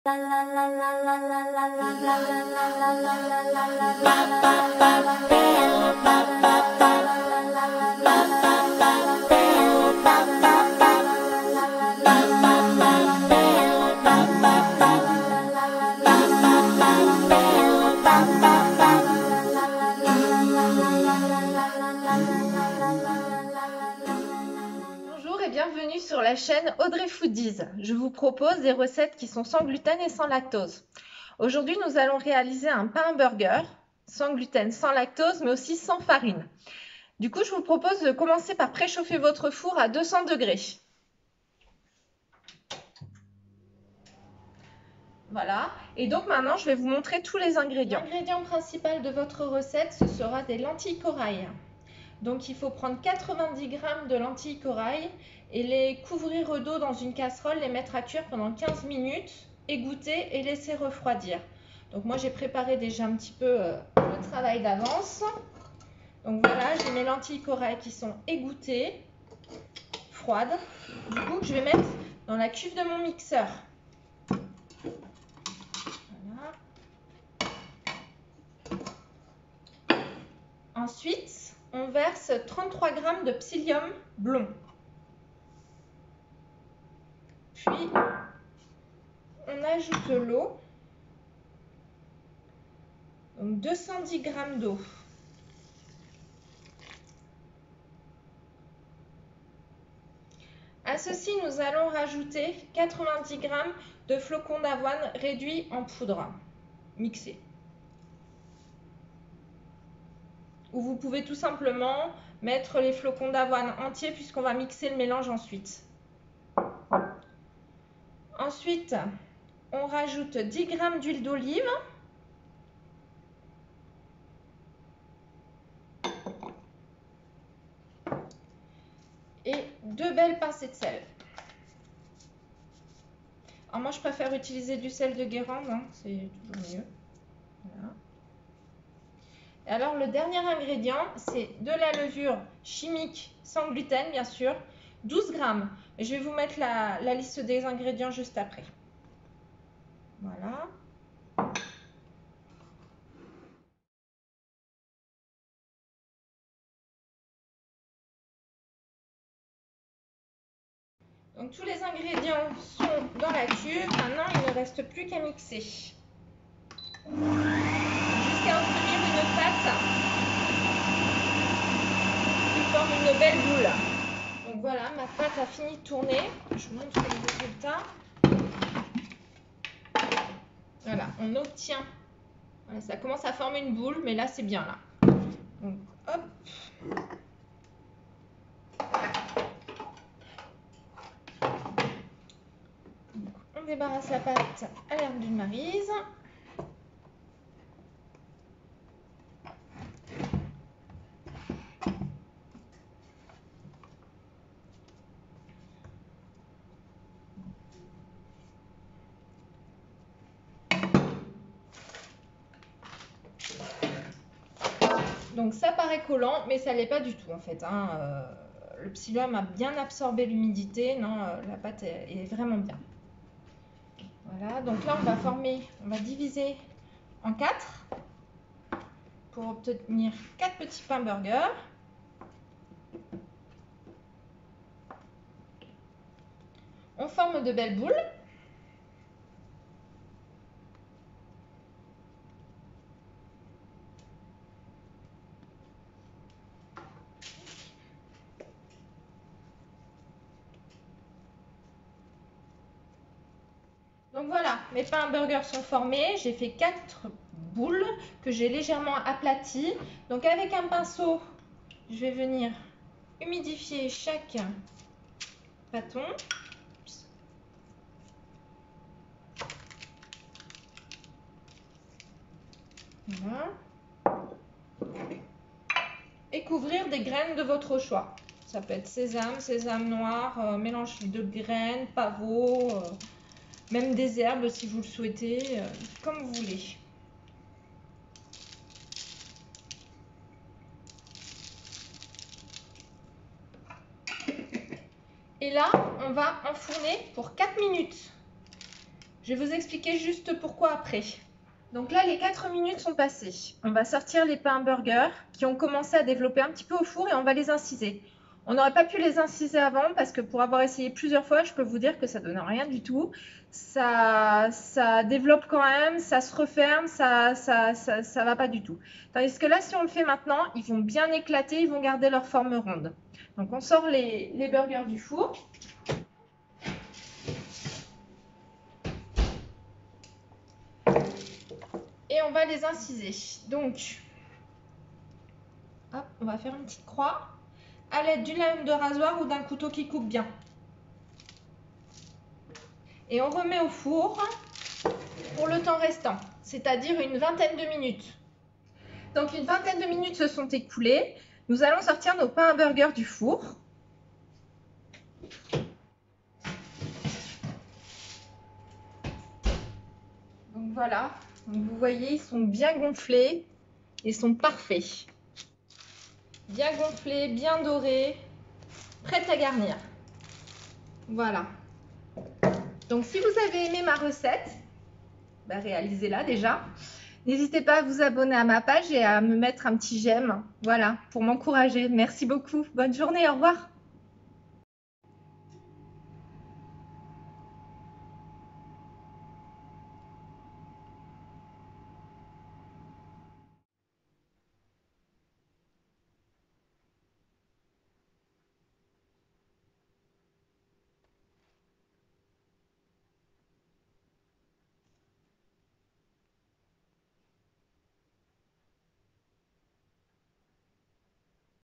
Bonjour et bienvenue sur la chaîne Audrey Foodies. Je vous propose des recettes qui sont sans gluten et sans lactose. Aujourd'hui, nous allons réaliser un pain burger sans gluten, sans lactose, mais aussi sans farine. Du coup, je vous propose de commencer par préchauffer votre four à 200 degrés. Voilà. Et donc maintenant, je vais vous montrer tous les ingrédients. L'ingrédient principal de votre recette, ce sera des lentilles corail. Donc il faut prendre 90 g de lentilles corail et les couvrir d'eau dans une casserole, les mettre à cuire pendant 15 minutes, égoutter et laisser refroidir. Donc moi j'ai préparé déjà un petit peu le travail d'avance. Donc voilà, j'ai mes lentilles corail qui sont égouttées, froides. Du coup je vais mettre dans la cuve de mon mixeur. Voilà. Ensuite, on verse 33 g de psyllium blond. Puis, on ajoute l'eau. Donc 210 g d'eau. À ceci, nous allons rajouter 90 g de flocons d'avoine réduits en poudre, mixés. Ou vous pouvez tout simplement mettre les flocons d'avoine entiers puisqu'on va mixer le mélange ensuite. Ensuite, on rajoute 10 g d'huile d'olive. Et 2 belles pincées de sel. Alors moi je préfère utiliser du sel de Guérande, hein, c'est toujours mieux. Voilà. Et alors le dernier ingrédient, c'est de la levure chimique sans gluten bien sûr, 12 g. Je vais vous mettre la liste des ingrédients juste après. Voilà. Donc tous les ingrédients sont dans la cuve. Maintenant, il ne reste plus qu'à mixer. Jusqu'à obtenir une pâte qui forme une belle boule. Donc voilà, ma pâte a fini de tourner. Je vous montre le résultat. Voilà, on obtient. Voilà, ça commence à former une boule, mais là c'est bien là. Donc hop. On débarrasse la pâte à l'herbe d'une maryse. Donc ça paraît collant, mais ça ne l'est pas du tout en fait. Hein. Le psyllium a bien absorbé l'humidité. Non, la pâte est vraiment bien. Voilà, donc là on va diviser en 4 pour obtenir 4 petits pains burgers. On forme de belles boules. Donc voilà, mes pains burgers sont formés. J'ai fait 4 boules que j'ai légèrement aplaties. Donc avec un pinceau, je vais venir humidifier chaque bâton. Voilà. Et couvrir des graines de votre choix. Ça peut être sésame, sésame noir, mélange de graines, pavot, même des herbes si vous le souhaitez, comme vous voulez. Et là, on va enfourner pour 4 minutes. Je vais vous expliquer juste pourquoi après. Donc là, les 4 minutes sont passées. On va sortir les pains burger qui ont commencé à développer un petit peu au four et on va les inciser. On n'aurait pas pu les inciser avant parce que pour avoir essayé plusieurs fois, je peux vous dire que ça donne rien du tout. Ça développe quand même, ça se referme, ça va pas du tout. Tandis que là, si on le fait maintenant, ils vont bien éclater, ils vont garder leur forme ronde. Donc on sort les burgers du four. Et on va les inciser. Donc, hop, on va faire une petite croix à l'aide d'une lame de rasoir ou d'un couteau qui coupe bien. Et on remet au four pour le temps restant, c'est-à-dire une vingtaine de minutes. Donc une vingtaine de minutes se sont écoulées. Nous allons sortir nos pains à burger du four. Donc voilà, donc vous voyez, ils sont bien gonflés, ils sont parfaits. Bien gonflés, bien dorés, prêts à garnir. Voilà. Donc si vous avez aimé ma recette, réalisez-la déjà. N'hésitez pas à vous abonner à ma page et à me mettre un petit j'aime, voilà, pour m'encourager. Merci beaucoup. Bonne journée, au revoir.